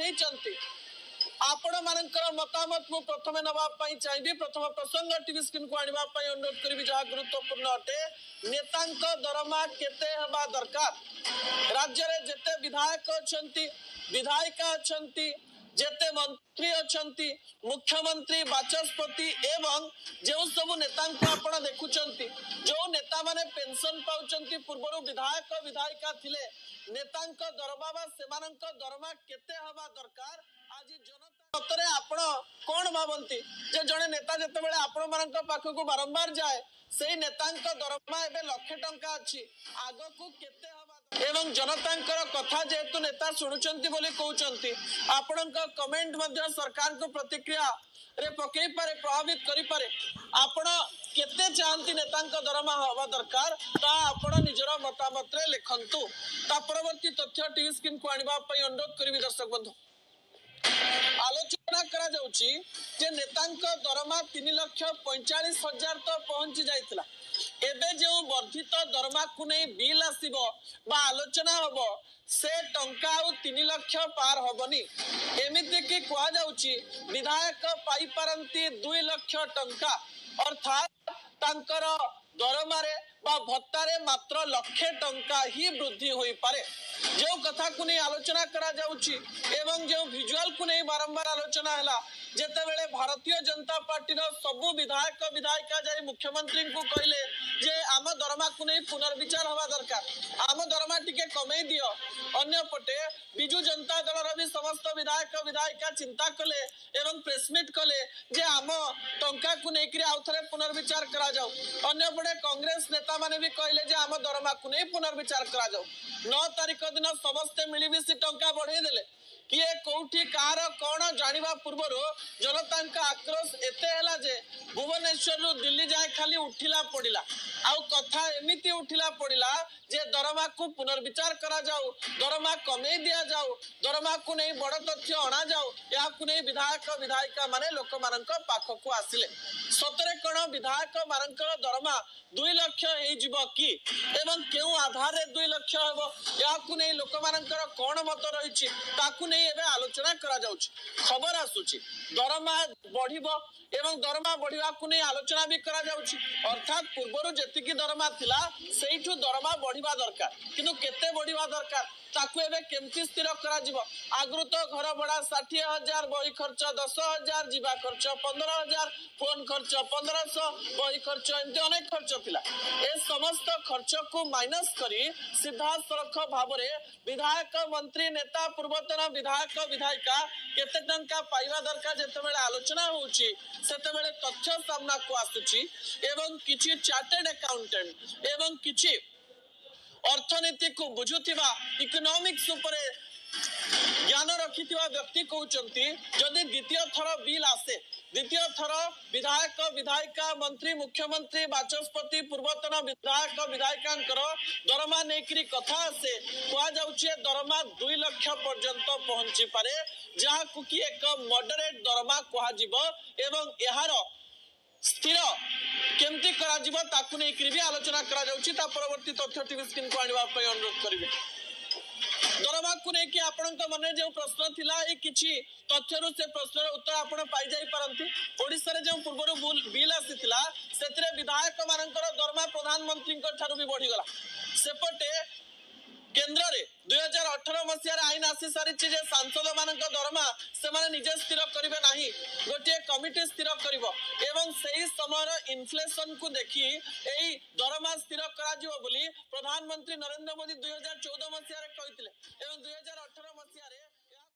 बढेइचंती आपण मानकर मतामत मु प्रथमे नबा पई चाहिबी प्रथम प्रसंग टीवी स्क्रीन को आनिबा पई अनुरोध करबी जहा गुरुत्वपूर्ण अटे नेतांक दरमा केते हबा दरकार राज्य रे जेते विधायक अछंती विधायिका अछंती जेते मंत्री अछंती मुख्यमंत्री बाचस्पति एवं जो सब नेता आपण देखुचंती जो नेता माने पेंशन पाउचंती पूर्वरु विधायक विधायिका थिले नेतांक दरमा बा सेमानंक दरमा केते हबा दरकार आज जनता सतरे आपण कोन भाबंती जे जणे नेता जते बेले आपण मानक पाखकु बारंबार जाए सेही नेतांक दरमा एबे लाख टंका अछि आगो को केते हबा एवं जनतांकर कथा जेतु नेता सुनुचंती बोली कहउचंती आपणक कमेंट मध्ये सरकार को प्रतिक्रिया रे पकई पारे प्रभावित करि पारे आपण केते चाहंती नेतांक दरमा हवा दरकार ता आपण निजरा मतामत रे लिखंतु ता परवर्ती तथ्य टीवी स्क्रीन को आनिबा पई अनुरोध करिवि दर्शक बंधु आलोचना करा जाउची जे नेतांक दरमा 3,45,000 तो पहुंची जाइतला एबे जो वर्धित दरमा को नै बिल आसीबो बा आलोचना होबो से टंका आ 3 लाख पार होबनी एमिति कि कुआ जाउची विधायक पाई पारंती 2 लाख टंका अर्थात तांकर दरमारे बा भत्तारे मात्र लक्षे टंका ही वृद्धि होई पारे जो कथा को नहीं आलोचना करा जाउची एवं जो विजुअल को नहीं बारंबार आलोचना हला जेते बेले भारतीय जनता पार्टी रो सबु विधायक विधायिका जाई मुख्यमंत्री को कहले जे आम दरमा को नहीं पुनर्विचार हवा दरकार आम दरमा टिके कमे दियो अन्य पटे बिजु जनता दल रो भी समस्त विधायक विधायिका चिंता कले एवं प्रेसमिट कले जे आम टंका को नहीं आउ थरे पुनर्विचार करा जाऊ अन्य पटे कांग्रेस नेता माने भी कहले जे आम दरमा को नहीं पुनर्विचार करा जाऊ 9 तारिख दिन समस्ते मिलिमिशि टंका बढ़े देले किए कोठी कार कौन जानिबा पूर्वर जनता आक्रोश एते हैला जे भुवनेश्वर रु दिल्ली जाए खाली उठिला पड़िला आउ कथा एमिति उठिला पड़िला जे दरमा को पुनर्विचार करा जाऊ दरमा कमे दिया जाऊ दरमा को नहीं बड़ तथ्य अणा जाऊ या को नहीं विधायक विधायिका माने लोक मानक पाखकु आसिले सतरे कोन विधायक मानकर दरमा 2 लाख हे जिवो की एवं केउ आधार रे 2 लाख हेबो या को नहीं लोक मानकर कोन मत रहिछि ताकु नहीं एबे आलोचना करा जाउछि खबर आसुछि दरमा बढ़िबो एवं दरमा बढ़िबा को नहीं आलोचना भी करा जाउछि अर्थात पूर्वरु जेतिकी दरमा थिला सेइठु दरमा बढ़िबा दरकार किंतु केते बढ़िबा दरकार ताकु एबे केमति स्थिर करा जिवो आगरु तो घर भड़ा 60,000 बही खर्च 10,000 जीवा खर्च 15,000 फोन खर्च 1500 बही खर्च एमते अनेक खर्च थिला ए समस्त खर्च को माइनस करी सीधा सड़क भाव रे विधायक मंत्री नेता पूर्वतन विधायक विधायिका केते टंका पाइबा दरकार जेते बेले आलोचना होउची सेते बेले तथ्य सामना को आसुची एवं किछि चार्टर्ड अकाउंटेंट एवं किछि अर्थनीति को बुझुथिबा इकोनॉमिक्स ऊपर ज्ञान रखिथिबा व्यक्ति कहउचंती जदि द्वितीय थर बिल आसे द्वितीय थर विधायक विधायिका मंत्री मुख्यमंत्री बाचस्पति पूर्वतन विधायक विधायिकांकर दरमा नेकरी कथा आसे कुआ जाउची दरमा 2 लाख पर्यंत पहुंची पारे जहा को कि एक मॉडरेट दरमा कुआ जिवो एवं एहार स्थिर केमती करा जिवो ताकु नै करिबी आलोचना करा जाउची ता परवर्ती तथ्य टीवी स्क्रीन को आनिबा पय अनुरोध करबी दरमा को नै कि आपन तो मने जो प्रश्न थिला ए किछि तथ्य रु से प्रश्न उत्तर आपण पाई जाई परंती ओडिसा रे जो पूर्वरु बिल आसीथिला सेतरे विधायक मानकर दरमा प्रधानमंत्री को ठारू भी बढ़ी गला सेपटे केंद्र रे 2018 मसिया आईन आसी सारी जे सांसद मानक दरमा से माने निजे स्थिर करिवे नाही गोटे कमिटी स्थिर करिवो एवं सही समय इन्फ्लेशन को देखि एई दरमा स्थिर करा जिवो बोली प्रधानमंत्री नरेंद्र मोदी 2014 मसिया रे कहितले एवं 2018 मसिया रे